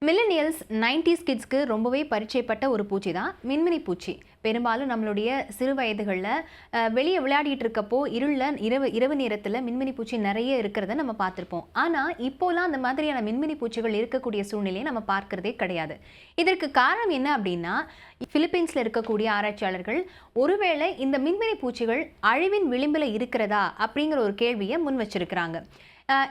Millennials 90s கிட்ஸ்க்கு ரொம்பவே பரிச்சயப்பட்ட ஒரு பூச்சி தான் மின்மினி பூச்சி. பெரும்பாலும் நம்மளுடைய சிறு வயதுகளில் வெளியே விளையாடிட்டு இருக்கப்போ இரவு நேரத்தில் மின்மினி பூச்சி நிறைய இருக்கிறத நம்ம பார்த்துருப்போம். ஆனால் இப்போலாம் அந்த மாதிரியான மின்மினி பூச்சிகள் இருக்கக்கூடிய சூழ்நிலையை நம்ம பார்க்கறதே கிடையாது. இதற்கு காரணம் என்ன அப்படின்னா, பிலிப்பீன்ஸில் இருக்கக்கூடிய ஆராய்ச்சியாளர்கள் ஒருவேளை இந்த மின்மினி பூச்சிகள் அழிவின் விளிம்பில் இருக்கிறதா அப்படிங்கிற ஒரு கேள்வியை முன் வச்சிருக்கிறாங்க.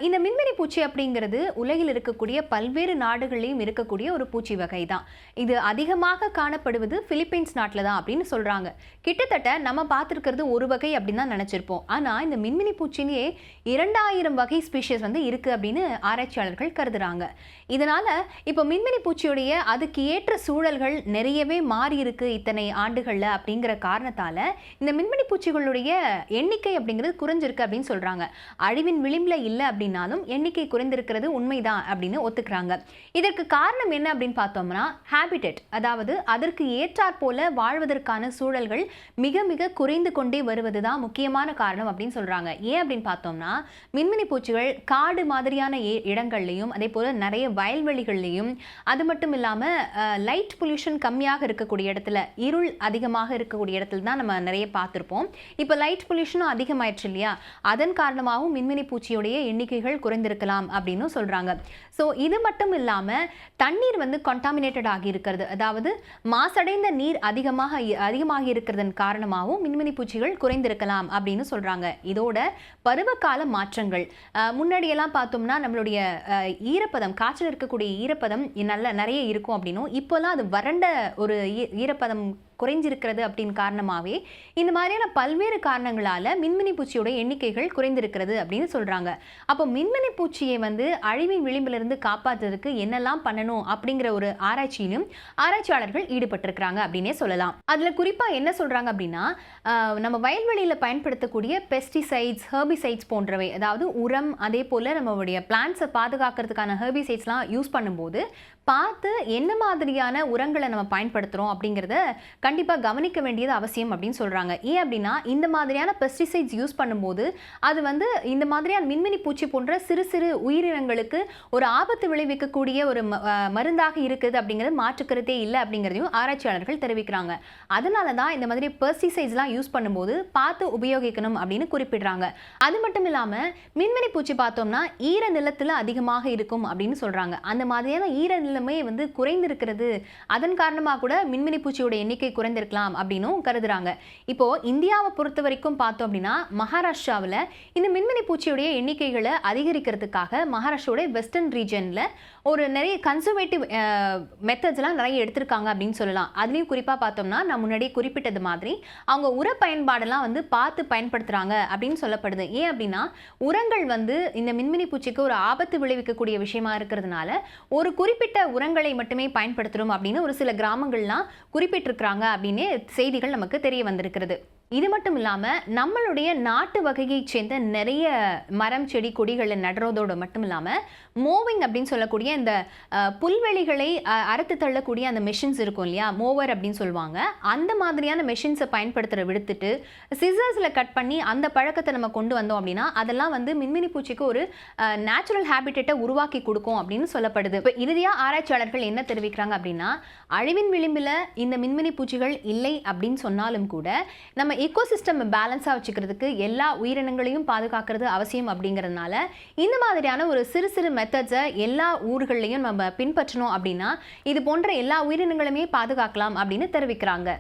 இந்த மின்மினி பூச்சி அப்படிங்கிறது உலகில் இருக்கக்கூடிய பல்வேறு நாடுகளிலும் இருக்கக்கூடிய ஒரு பூச்சி வகை தான். இது அதிகமாக காணப்படுவது பிலிப்பீன்ஸ் நாட்டில் தான் அப்படின்னு சொல்கிறாங்க. கிட்டத்தட்ட நம்ம பார்த்துருக்கிறது ஒரு வகை அப்படின்னு தான் நினச்சிருப்போம். ஆனால் இந்த மின்மினி பூச்சிலேயே 2000 வகை ஸ்பீஷிஸ் இருக்குது அப்படின்னு ஆராய்ச்சியாளர்கள் கருதுகிறாங்க. இதனால் இப்போ மின்மினி பூச்சியுடைய அதுக்கு ஏற்ற சூழல்கள் நிறையவே மாறி இருக்கு இத்தனை ஆண்டுகளில் அப்படிங்கிற காரணத்தால் இந்த மின்மினி பூச்சிகளுடைய எண்ணிக்கை அப்படிங்கிறது குறைஞ்சிருக்கு அப்படின்னு சொல்கிறாங்க. அழிவின் விளிம்பில் இல்லை அப்படின்னாலும் எண்ணிக்கை குறைந்திருக்கிறது உண்மைதான் அப்படின்னு ஒத்துக்கிறாங்க. இதற்கு காரணம் என்ன அப்படின்னு பார்த்தோம்னா, ஹேபிடேட், அதாவது அதற்கு ஏற்றாற் போல வாழ்வதற்கான சூழல்கள் மிக மிக குறைந்து கொண்டே வருவதுதான் முக்கியமான காரணம் அப்படின்னு சொல்றாங்க. ஏன் அப்படின்னு பார்த்தோம்னா, மின்மினி பூச்சிகள் காடு மாதிரியான இடங்கள்லையும் அதே போல நிறைய வயல்வெளிகள்லையும், அது மட்டும் இல்லாம லைட் பொல்யூஷன் கம்மியாக இருக்கக்கூடிய இடத்துல, இருள் அதிகமாக இருக்கக்கூடிய இடத்துல தான் நம்ம நிறைய பார்த்திருப்போம். இப்போ லைட் பொல்யூஷனும் அதிகமாயிடுச்சு இல்லையா, அதன் காரணமாகவும் மின்மினி பூச்சியுடைய எண்ணிக்கைகள் குறைந்திருக்கலாம் அப்படின்னு சொல்றாங்க. ஸோ இது மட்டும் இல்லாம தண்ணீர் கண்டாமினேட்டட் ஆகி இருக்கிறது, அதாவது மாசடைந்த நீர் அதிகமாகி இருக்கிறதன் காரணமாகவும் மின்மினி பூச்சிகள் குறைந்திருக்கலாம் அப்படின்னு சொல்றாங்க. இதோட பருவகால மாற்றங்கள், முன்னாடியெல்லாம் பார்த்தோம்னா நம்மளுடைய ஈரப்பதம், காற்றில் இருக்கக்கூடிய ஈரப்பதம் நிறைய இருக்கும் அப்படின்னும், இப்போலாம் அது வறண்ட ஒரு ஈரப்பதம் குறைஞ்சிருக்கிறது அப்படின்னு காரணமாகவே இந்த மாதிரியான பல்வேறு காரணங்களால மின்மினி பூச்சியோட எண்ணிக்கைகள் குறைந்திருக்கிறது அப்படின்னு சொல்றாங்க. அப்போ மின்மினி பூச்சியை அழிவின் விளிம்பிலிருந்து காப்பாற்றுறதுக்கு என்னெல்லாம் பண்ணணும் அப்படிங்கிற ஒரு ஆராய்ச்சியிலும் ஆராய்ச்சியாளர்கள் ஈடுபட்டிருக்கிறாங்க அப்படின்னே சொல்லலாம். அதுல குறிப்பா என்ன சொல்றாங்க அப்படின்னா, நம்ம வயல்வெளியில பயன்படுத்தக்கூடிய பெஸ்டிசைட்ஸ், ஹெர்பிசைட்ஸ் போன்றவை, அதாவது உரம், அதே போல நம்மளுடைய பிளான்ட்ஸை பாதுகாக்கிறதுக்கான ஹெர்பிசைட்ஸ்லாம் யூஸ் பண்ணும்போது பார்த்து என்ன மாதிரியான உரங்களை நம்ம பயன்படுத்துகிறோம் அப்படிங்கிறத கண்டிப்பாக கவனிக்க வேண்டியது அவசியம் அப்படின்னு சொல்கிறாங்க. ஏன் அப்படின்னா, இந்த மாதிரியான பெஸ்டிசைட்ஸ் யூஸ் பண்ணும்போது அது இந்த மாதிரியான மின்மினி பூச்சி போன்ற சிறு சிறு உயிரினங்களுக்கு ஒரு ஆபத்து விளைவிக்கக்கூடிய ஒரு மருந்தாக இருக்குது அப்படிங்கிறது மாற்றுக்கிறதே இல்லை அப்படிங்கிறதையும் ஆராய்ச்சியாளர்கள் தெரிவிக்கிறாங்க. அதனால தான் இந்த மாதிரி பெஸ்டிசைட்ஸ்லாம் யூஸ் பண்ணும்போது பார்த்து உபயோகிக்கணும் அப்படின்னு குறிப்பிடுறாங்க. அது மட்டும் இல்லாமல் மின்மினி பூச்சி பார்த்தோம்னா ஈர நிலத்தில் அதிகமாக இருக்கும் அப்படின்னு சொல்கிறாங்க. அந்த மாதிரியான ஈர நிலைமை குறைந்திருக்கிறது, அதன் காரணமாக கூட மின்மினி பூச்சியோட எண்ணிக்கை குறைந்திருக்கலாம் அப்படின்னும் கருதுறாங்க. இப்போ இந்தியாவை பொறுத்த வரைக்கும் பார்த்தோம் அப்படின்னா, மகாராஷ்டிராவில் இந்த மின்மினி பூச்சியுடைய எண்ணிக்கைகளை அதிகரிக்கிறதுக்காக மகாராஷ்டிராவோட வெஸ்டர்ன் ரீஜன்ல ஒரு நிறைய கன்சர்வேட்டிவ் மெத்தட்ஸ்லாம் நிறைய எடுத்திருக்காங்க அப்படின்னு சொல்லலாம். அதுலேயும் குறிப்பாக பார்த்தோம்னா, நான் முன்னாடியே குறிப்பிட்டது மாதிரி அவங்க உர பயன்பாடெல்லாம் பார்த்து பயன்படுத்துகிறாங்க அப்படின்னு சொல்லப்படுது. ஏன் அப்படின்னா, உரங்கள் இந்த மின்மினி பூச்சிக்கு ஒரு ஆபத்து விளைவிக்கக்கூடிய விஷயமா இருக்கிறதுனால ஒரு குறிப்பிட்ட உரங்களை மட்டுமே பயன்படுத்துகிறோம் அப்படின்னு ஒரு சில கிராமங்கள்லாம் குறிப்பிட்டிருக்கிறாங்க அப்படின்னு செய்திகள் நமக்கு தெரிய வந்திருக்கிறது. இது மட்டும் இல்லாமல் நம்மளுடைய நாட்டு வகையை சேர்ந்த நிறைய மரம், செடி, கொடிகளை நடுறதோடு மட்டும் இல்லாமல் மோவிங் அப்படின்னு சொல்லக்கூடிய இந்த புல்வெளிகளை அறுத்து தள்ளக்கூடிய அந்த மெஷின்ஸ் இருக்கும் இல்லையா, மோவர் அப்படின்னு சொல்லுவாங்க. அந்த மாதிரியான மெஷின்ஸை பயன்படுத்துகிற விடுத்துட்டு சிசர்ஸில் கட் பண்ணி அந்த பழக்கத்தை நம்ம கொண்டு வந்தோம் அப்படின்னா அதெல்லாம் மின்மினி பூச்சிக்கு ஒரு நேச்சுரல் ஹேபிட்டேட்டை உருவாக்கி கொடுக்கும் அப்படின்னு சொல்லப்படுது. இப்போ இறுதியாக ஆராய்ச்சியாளர்கள் என்ன தெரிவிக்கிறாங்க அப்படின்னா, அழிவின் விளிம்பில் இந்த மின்மினி பூச்சிகள் இல்லை அப்படின்னு சொன்னாலும் கூட நம்ம எக்கோசிஸ்டம் பேலன்ஸாக வச்சுக்கிறதுக்கு எல்லா உயிரினங்களையும் பாதுகாக்கிறது அவசியம் அப்படிங்கிறதுனால இந்த மாதிரியான ஒரு சிறு சிறு மெத்தட்ஸை எல்லா ஊர்களையும் நம்ம பின்பற்றணும் அப்படின்னா இது போன்ற எல்லா உயிரினங்களுமே பாதுகாக்கலாம் அப்படின்னு தெரிவிக்கிறாங்க.